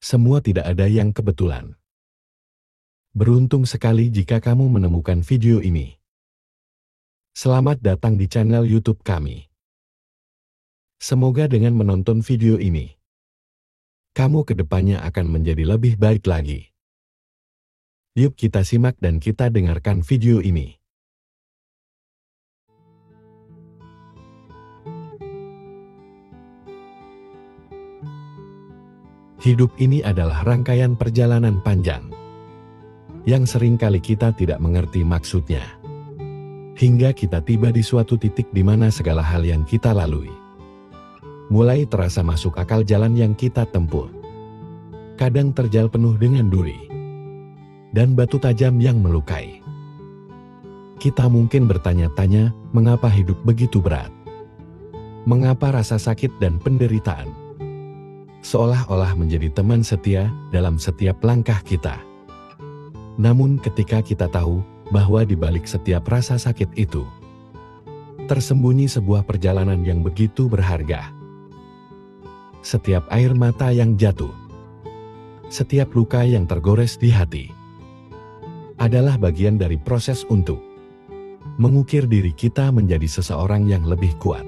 Semua tidak ada yang kebetulan. Beruntung sekali jika kamu menemukan video ini. Selamat datang di channel YouTube kami. Semoga dengan menonton video ini, kamu kedepannya akan menjadi lebih baik lagi. Yuk kita simak dan kita dengarkan video ini. Hidup ini adalah rangkaian perjalanan panjang, yang seringkali kita tidak mengerti maksudnya. Hingga kita tiba di suatu titik di mana segala hal yang kita lalui mulai terasa masuk akal jalan yang kita tempuh. Kadang terjal penuh dengan duri dan batu tajam yang melukai. Kita mungkin bertanya-tanya, mengapa hidup begitu berat? Mengapa rasa sakit dan penderitaan seolah-olah menjadi teman setia dalam setiap langkah kita? Namun ketika kita tahu bahwa di balik setiap rasa sakit itu tersembunyi sebuah perjalanan yang begitu berharga. Setiap air mata yang jatuh, setiap luka yang tergores di hati, adalah bagian dari proses untuk mengukir diri kita menjadi seseorang yang lebih kuat.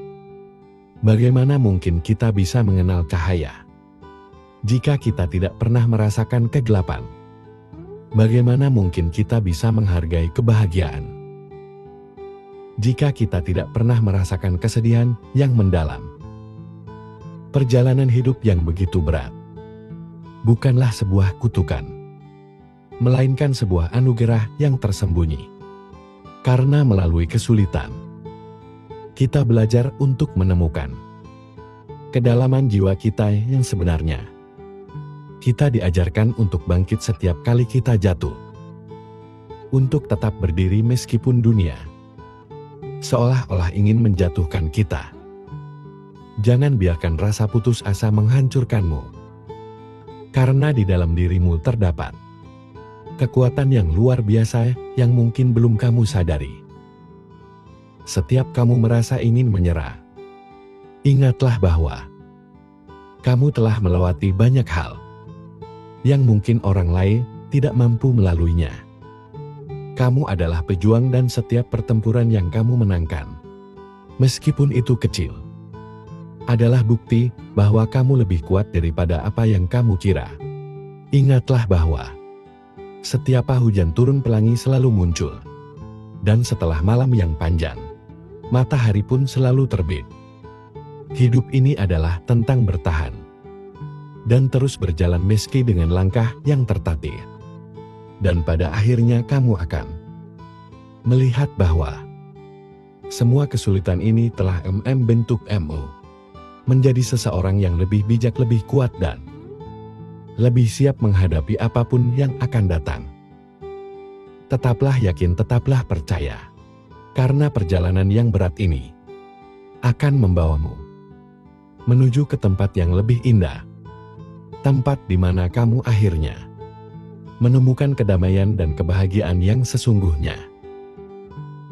Bagaimana mungkin kita bisa mengenal cahaya jika kita tidak pernah merasakan kegelapan? Bagaimana mungkin kita bisa menghargai kebahagiaan jika kita tidak pernah merasakan kesedihan yang mendalam? Perjalanan hidup yang begitu berat bukanlah sebuah kutukan, melainkan sebuah anugerah yang tersembunyi. Karena melalui kesulitan, kita belajar untuk menemukan kedalaman jiwa kita yang sebenarnya. Kita diajarkan untuk bangkit setiap kali kita jatuh, untuk tetap berdiri meskipun dunia seolah-olah ingin menjatuhkan kita. Jangan biarkan rasa putus asa menghancurkanmu, karena di dalam dirimu terdapat kekuatan yang luar biasa yang mungkin belum kamu sadari. Setiap kamu merasa ingin menyerah, ingatlah bahwa kamu telah melewati banyak hal yang mungkin orang lain tidak mampu melaluinya. Kamu adalah pejuang dan setiap pertempuran yang kamu menangkan, meskipun itu kecil, adalah bukti bahwa kamu lebih kuat daripada apa yang kamu kira. Ingatlah bahwa setiap hujan turun pelangi selalu muncul, dan setelah malam yang panjang, matahari pun selalu terbit. Hidup ini adalah tentang bertahan dan terus berjalan meski dengan langkah yang tertatih. Dan pada akhirnya kamu akan melihat bahwa semua kesulitan ini telah membentuk kamu menjadi seseorang yang lebih bijak, lebih kuat, dan lebih siap menghadapi apapun yang akan datang. Tetaplah yakin, tetaplah percaya, karena perjalanan yang berat ini akan membawamu menuju ke tempat yang lebih indah. Tempat di mana kamu akhirnya menemukan kedamaian dan kebahagiaan yang sesungguhnya.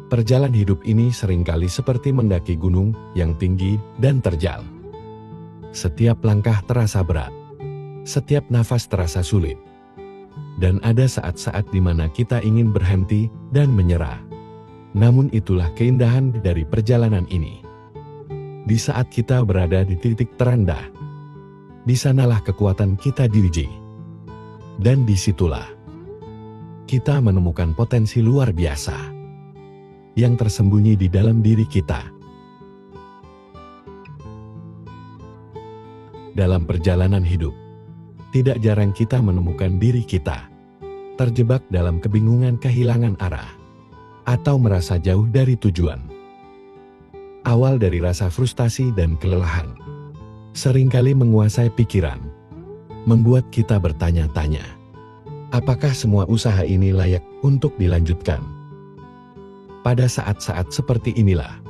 Perjalanan hidup ini seringkali seperti mendaki gunung yang tinggi dan terjal. Setiap langkah terasa berat, setiap nafas terasa sulit, dan ada saat-saat di mana kita ingin berhenti dan menyerah. Namun itulah keindahan dari perjalanan ini. Di saat kita berada di titik terendah, di sanalah kekuatan kita diuji. Dan disitulah kita menemukan potensi luar biasa yang tersembunyi di dalam diri kita. Dalam perjalanan hidup, tidak jarang kita menemukan diri kita terjebak dalam kebingungan, kehilangan arah, atau merasa jauh dari tujuan. Awal dari rasa frustasi dan kelelahan seringkali menguasai pikiran, membuat kita bertanya-tanya, apakah semua usaha ini layak untuk dilanjutkan? Pada saat-saat seperti inilah,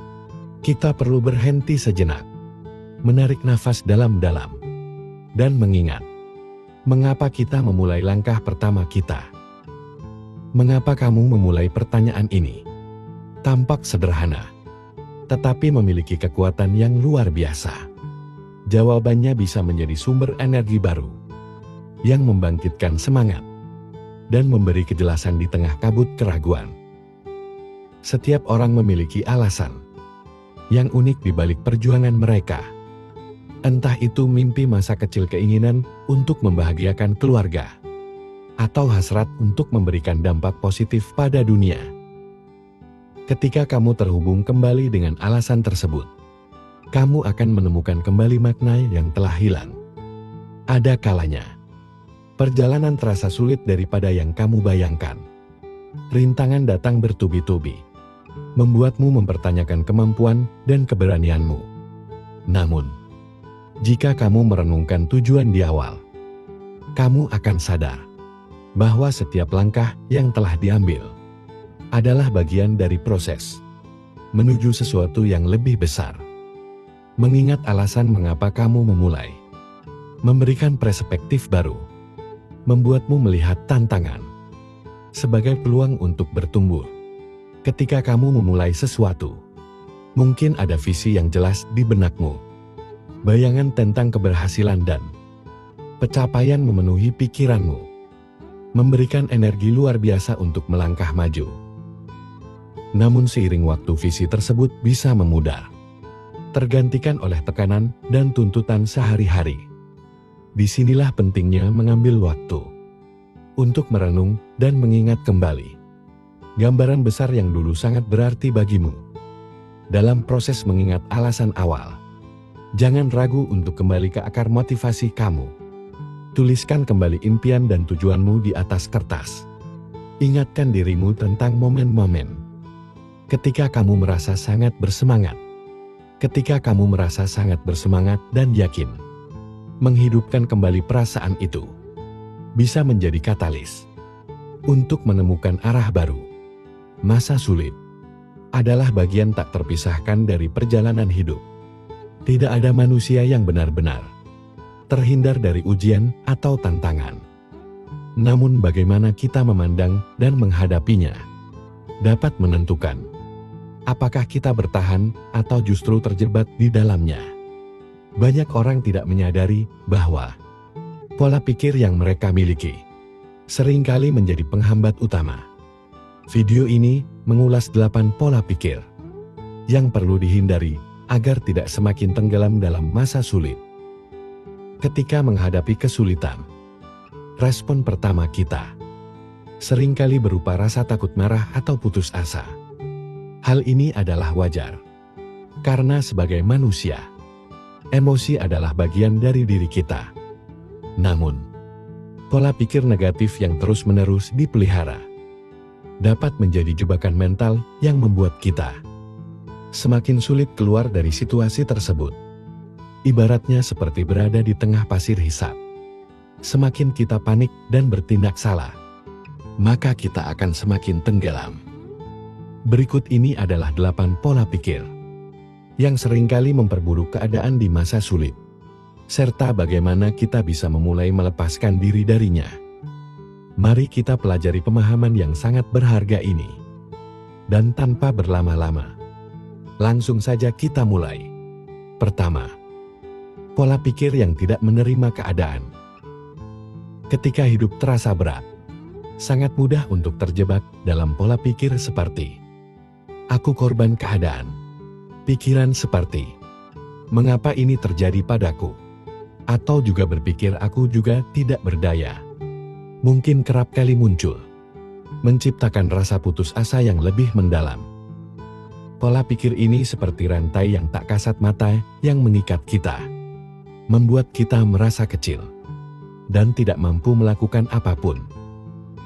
kita perlu berhenti sejenak, menarik nafas dalam-dalam, dan mengingat, mengapa kita memulai langkah pertama kita? Mengapa kamu memulai pertanyaan ini? Tampak sederhana, tetapi memiliki kekuatan yang luar biasa. Jawabannya bisa menjadi sumber energi baru yang membangkitkan semangat dan memberi kejelasan di tengah kabut keraguan. Setiap orang memiliki alasan yang unik di balik perjuangan mereka. Entah itu mimpi masa kecil, keinginan untuk membahagiakan keluarga, atau hasrat untuk memberikan dampak positif pada dunia. Ketika kamu terhubung kembali dengan alasan tersebut, kamu akan menemukan kembali makna yang telah hilang. Ada kalanya perjalanan terasa sulit daripada yang kamu bayangkan. Rintangan datang bertubi-tubi, membuatmu mempertanyakan kemampuan dan keberanianmu. Namun, jika kamu merenungkan tujuan di awal, kamu akan sadar bahwa setiap langkah yang telah diambil adalah bagian dari proses menuju sesuatu yang lebih besar. Mengingat alasan mengapa kamu memulai, memberikan perspektif baru, membuatmu melihat tantangan sebagai peluang untuk bertumbuh. Ketika kamu memulai sesuatu, mungkin ada visi yang jelas di benakmu, bayangan tentang keberhasilan dan pencapaian memenuhi pikiranmu, memberikan energi luar biasa untuk melangkah maju. Namun seiring waktu visi tersebut bisa memudar, tergantikan oleh tekanan dan tuntutan sehari-hari. Disinilah pentingnya mengambil waktu untuk merenung dan mengingat kembali gambaran besar yang dulu sangat berarti bagimu. Dalam proses mengingat alasan awal, jangan ragu untuk kembali ke akar motivasi kamu. Tuliskan kembali impian dan tujuanmu di atas kertas. Ingatkan dirimu tentang momen-momen ketika kamu merasa sangat bersemangat. Ketika kamu merasa sangat bersemangat dan yakin, menghidupkan kembali perasaan itu bisa menjadi katalis untuk menemukan arah baru. Masa sulit adalah bagian tak terpisahkan dari perjalanan hidup. Tidak ada manusia yang benar-benar terhindar dari ujian atau tantangan. Namun bagaimana kita memandang dan menghadapinya dapat menentukan apakah kita bertahan atau justru terjebak di dalamnya. Banyak orang tidak menyadari bahwa pola pikir yang mereka miliki seringkali menjadi penghambat utama. Video ini mengulas 8 pola pikir yang perlu dihindari agar tidak semakin tenggelam dalam masa sulit. Ketika menghadapi kesulitan, respon pertama kita seringkali berupa rasa takut, marah, atau putus asa. Hal ini adalah wajar, karena sebagai manusia, emosi adalah bagian dari diri kita. Namun, pola pikir negatif yang terus-menerus dipelihara dapat menjadi jebakan mental yang membuat kita semakin sulit keluar dari situasi tersebut. Ibaratnya seperti berada di tengah pasir hisap. Semakin kita panik dan bertindak salah, maka kita akan semakin tenggelam. Berikut ini adalah 8 pola pikir yang seringkali memperburuk keadaan di masa sulit, serta bagaimana kita bisa memulai melepaskan diri darinya. Mari kita pelajari pemahaman yang sangat berharga ini. Dan tanpa berlama-lama, langsung saja kita mulai. Pertama, pola pikir yang tidak menerima keadaan. Ketika hidup terasa berat, sangat mudah untuk terjebak dalam pola pikir seperti "aku korban keadaan". Pikiran seperti "mengapa ini terjadi padaku?" atau juga berpikir "aku juga tidak berdaya", mungkin kerap kali muncul, menciptakan rasa putus asa yang lebih mendalam. Pola pikir ini seperti rantai yang tak kasat mata yang mengikat kita, membuat kita merasa kecil dan tidak mampu melakukan apapun.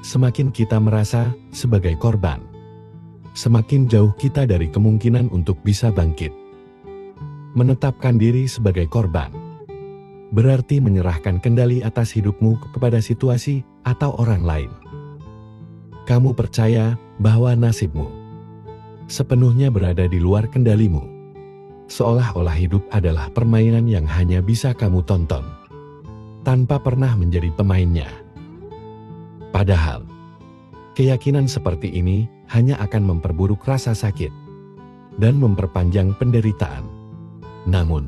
Semakin kita merasa sebagai korban, semakin jauh kita dari kemungkinan untuk bisa bangkit. Menetapkan diri sebagai korban berarti menyerahkan kendali atas hidupmu kepada situasi atau orang lain. Kamu percaya bahwa nasibmu sepenuhnya berada di luar kendalimu, seolah-olah hidup adalah permainan yang hanya bisa kamu tonton, tanpa pernah menjadi pemainnya. Padahal, keyakinan seperti ini hanya akan memperburuk rasa sakit dan memperpanjang penderitaan. Namun,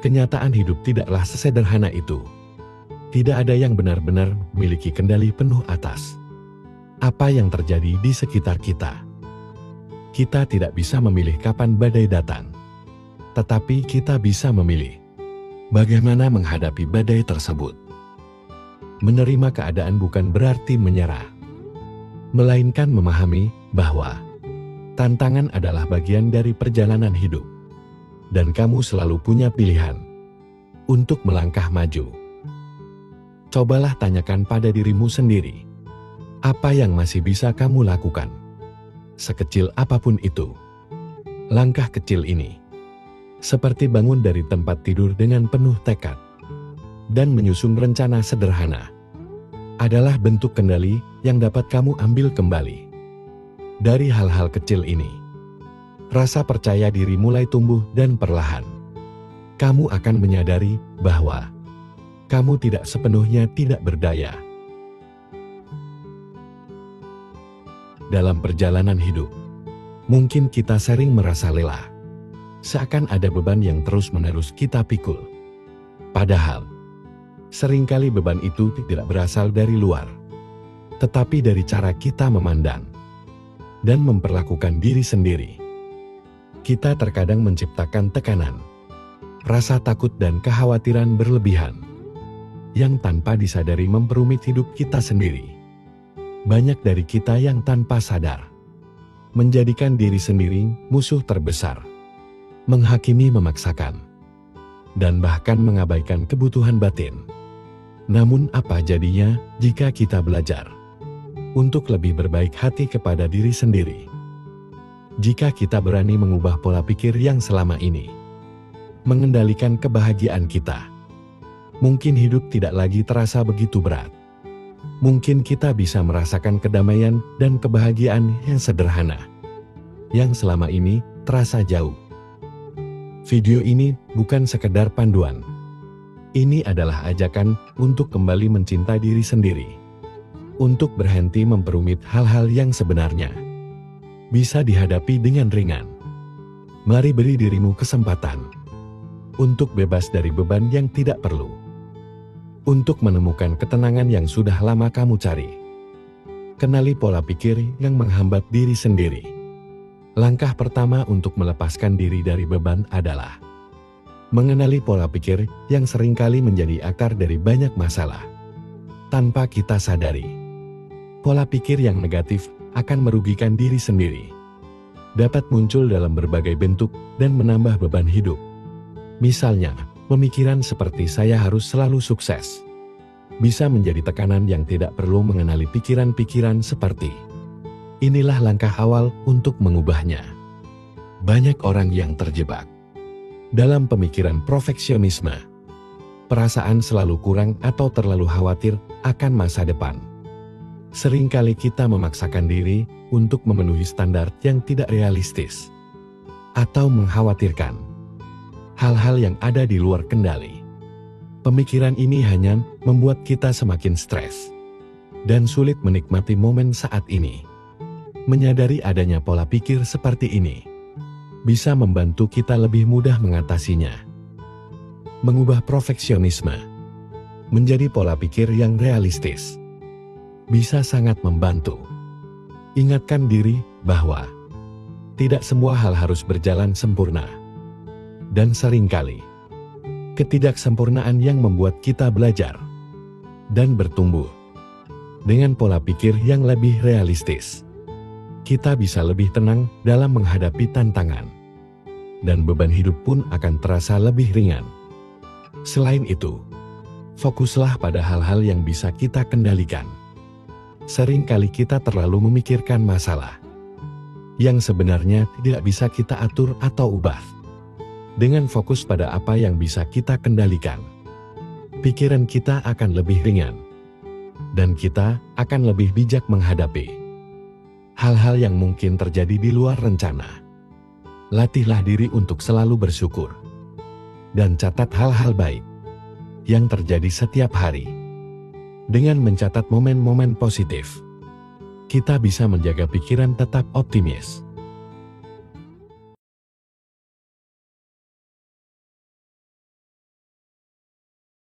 kenyataan hidup tidaklah sesederhana itu. Tidak ada yang benar-benar memiliki kendali penuh atas apa yang terjadi di sekitar kita. Kita tidak bisa memilih kapan badai datang, tetapi kita bisa memilih bagaimana menghadapi badai tersebut. Menerima keadaan bukan berarti menyerah, melainkan memahami bahwa tantangan adalah bagian dari perjalanan hidup, dan kamu selalu punya pilihan untuk melangkah maju. Cobalah tanyakan pada dirimu sendiri, apa yang masih bisa kamu lakukan? Sekecil apapun itu, langkah kecil ini, seperti bangun dari tempat tidur dengan penuh tekad dan menyusun rencana sederhana, adalah bentuk kendali yang dapat kamu ambil kembali. Dari hal-hal kecil ini, rasa percaya diri mulai tumbuh dan perlahan kamu akan menyadari bahwa kamu tidak sepenuhnya tidak berdaya. Dalam perjalanan hidup, mungkin kita sering merasa lelah, seakan ada beban yang terus-menerus kita pikul. Padahal, seringkali beban itu tidak berasal dari luar, tetapi dari cara kita memandang dan memperlakukan diri sendiri. Kita terkadang menciptakan tekanan, rasa takut dan kekhawatiran berlebihan, yang tanpa disadari memperumit hidup kita sendiri. Banyak dari kita yang tanpa sadar menjadikan diri sendiri musuh terbesar, menghakimi memaksakan, dan bahkan mengabaikan kebutuhan batin. Namun apa jadinya jika kita belajar untuk lebih berbaik hati kepada diri sendiri? Jika kita berani mengubah pola pikir yang selama ini mengendalikan kebahagiaan kita, mungkin hidup tidak lagi terasa begitu berat. Mungkin kita bisa merasakan kedamaian dan kebahagiaan yang sederhana, yang selama ini terasa jauh. Video ini bukan sekedar panduan. Ini adalah ajakan untuk kembali mencintai diri sendiri, untuk berhenti memperumit hal-hal yang sebenarnya bisa dihadapi dengan ringan. Mari beri dirimu kesempatan untuk bebas dari beban yang tidak perlu, untuk menemukan ketenangan yang sudah lama kamu cari. Kenali pola pikir yang menghambat diri sendiri. Langkah pertama untuk melepaskan diri dari beban adalah mengenali pola pikir yang seringkali menjadi akar dari banyak masalah. Tanpa kita sadari, pola pikir yang negatif akan merugikan diri sendiri. Dapat muncul dalam berbagai bentuk dan menambah beban hidup. Misalnya, pemikiran seperti saya harus selalu sukses bisa menjadi tekanan yang tidak perlu. Mengenali pikiran-pikiran seperti inilah langkah awal untuk mengubahnya. Banyak orang yang terjebak dalam pemikiran perfeksionisme, perasaan selalu kurang atau terlalu khawatir akan masa depan. Seringkali kita memaksakan diri untuk memenuhi standar yang tidak realistis atau mengkhawatirkan hal-hal yang ada di luar kendali. Pemikiran ini hanya membuat kita semakin stres dan sulit menikmati momen saat ini. Menyadari adanya pola pikir seperti ini bisa membantu kita lebih mudah mengatasinya. Mengubah perfeksionisme menjadi pola pikir yang realistis bisa sangat membantu. Ingatkan diri bahwa tidak semua hal harus berjalan sempurna. Dan seringkali, ketidaksempurnaan yang membuat kita belajar dan bertumbuh. Dengan pola pikir yang lebih realistis, kita bisa lebih tenang dalam menghadapi tantangan, dan beban hidup pun akan terasa lebih ringan. Selain itu, fokuslah pada hal-hal yang bisa kita kendalikan. Seringkali kita terlalu memikirkan masalah yang sebenarnya tidak bisa kita atur atau ubah. Dengan fokus pada apa yang bisa kita kendalikan, pikiran kita akan lebih ringan, dan kita akan lebih bijak menghadapi hal-hal yang mungkin terjadi di luar rencana. Latihlah diri untuk selalu bersyukur, dan catat hal-hal baik yang terjadi setiap hari. Dengan mencatat momen-momen positif, kita bisa menjaga pikiran tetap optimis